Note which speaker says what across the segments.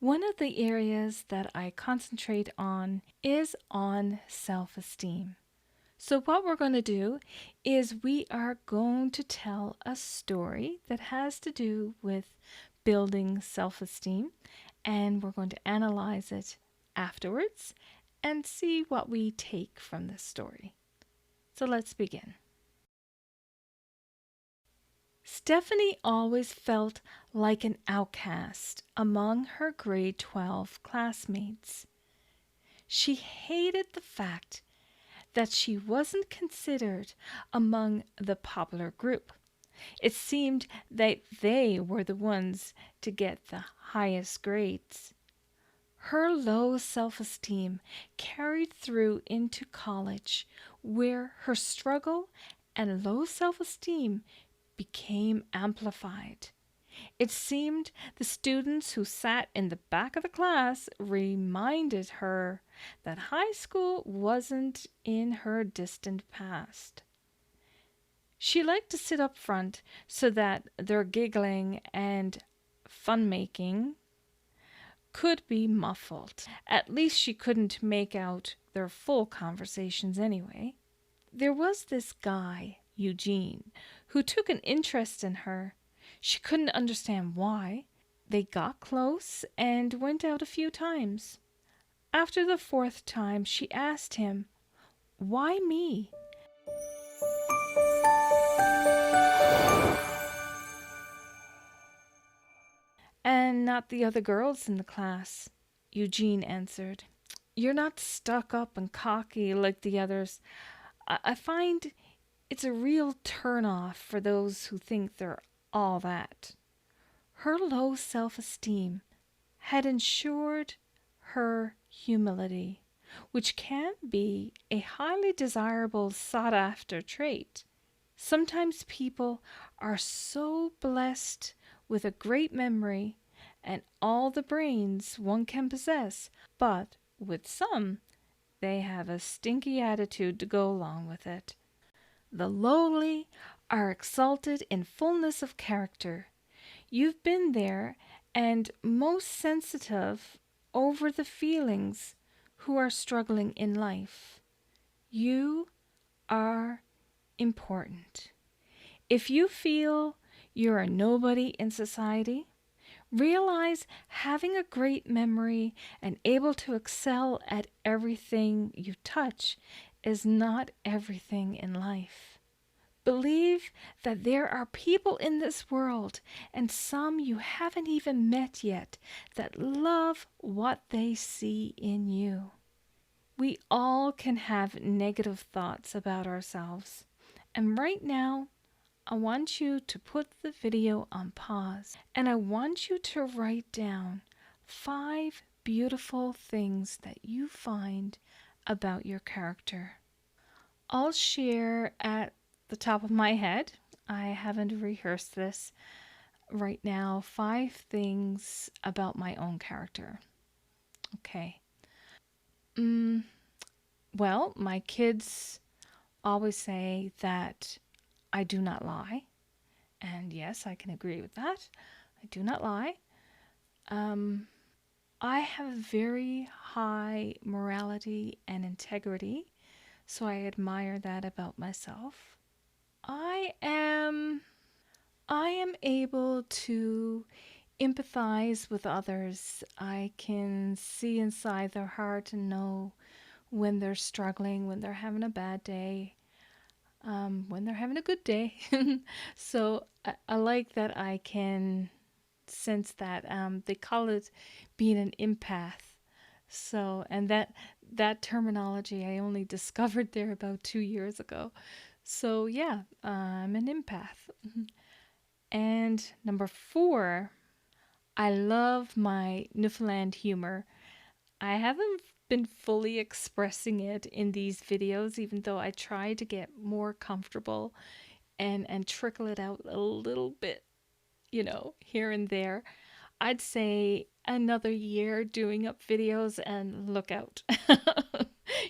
Speaker 1: One of the areas that I concentrate on is on self-esteem. So what we're going to do is we are going to tell a story that has to do with building self-esteem, and we're going to analyze it afterwards and see what we take from this story. So let's begin. Stephanie always felt like an outcast among her grade 12 classmates. She hated the fact that she wasn't considered among the popular group. It seemed that they were the ones to get the highest grades. Her low self-esteem carried through into college, where her struggle and low self-esteem became amplified. It seemed the students who sat in the back of the class reminded her that high school wasn't in her distant past. She liked to sit up front so that their giggling and fun-making could be muffled. At least she couldn't make out their full conversations anyway. There was this guy, Eugene, who took an interest in her. She couldn't understand why. They got close and went out a few times. After the fourth time, she asked him, "Why me?" "And not the other girls in the class," Eugene answered. "You're not stuck up and cocky like the others. I find it's a real turn-off for those who think they're all that." Her low self-esteem had ensured her humility, which can be a highly desirable, sought-after trait. Sometimes people are so blessed with a great memory and all the brains one can possess, but with some, they have a stinky attitude to go along with it. The lowly are exalted in fullness of character. You've been there, and most sensitive over the feelings who are struggling in life. You are important. If you feel you're a nobody in society, realize having a great memory and able to excel at everything you touch is not everything in life. Believe that there are people in this world, and some you haven't even met yet, that love what they see in you. We all can have negative thoughts about ourselves. And right now, I want you to put the video on pause, and I want you to write down 5 beautiful things that you find about your character. I'll share at the top of my head, I haven't rehearsed this right now, 5 things about my own character. Okay. Well, my kids always say that I do not lie. And yes, I can agree with that. I do not lie. I have very high morality and integrity, so I admire that about myself. I am able to empathize with others. I can see inside their heart and know when they're struggling, when they're having a bad day, when they're having a good day. So I like that I can sense that. They call it being an empath. So, and that terminology I only discovered there about 2 years ago. So yeah, I'm an empath. And number 4, I love my Newfoundland humor. I haven't been fully expressing it in these videos, even though I try to get more comfortable and trickle it out a little bit, here and there. I'd say another year doing up videos and look out.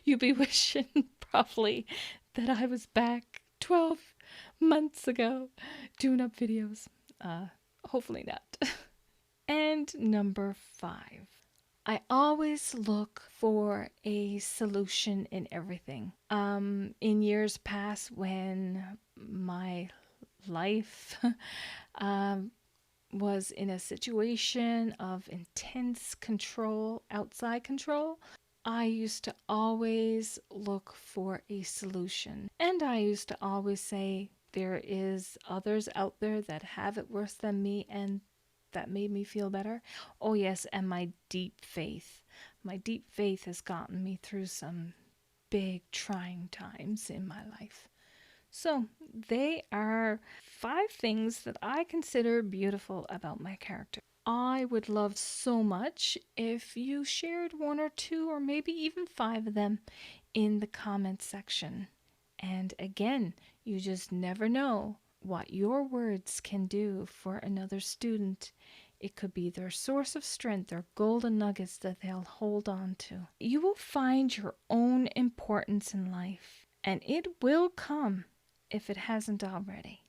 Speaker 1: You'll be wishing probably that I was back 12 months ago doing up videos. Hopefully not. And number 5, I always look for a solution in everything. In years past, when my life um, was in a situation of intense control, outside control, I used to always look for a solution. And I used to always say, there is others out there that have it worse than me, and that made me feel better. Oh, yes, and my deep faith. My deep faith has gotten me through some big trying times in my life. So, they are 5 things that I consider beautiful about my character. I would love so much if you shared 1 or 2 or maybe even 5 of them in the comments section. And again, you just never know what your words can do for another student. It could be their source of strength, their golden nuggets that they'll hold on to. You will find your own importance in life, and it will come if it hasn't already.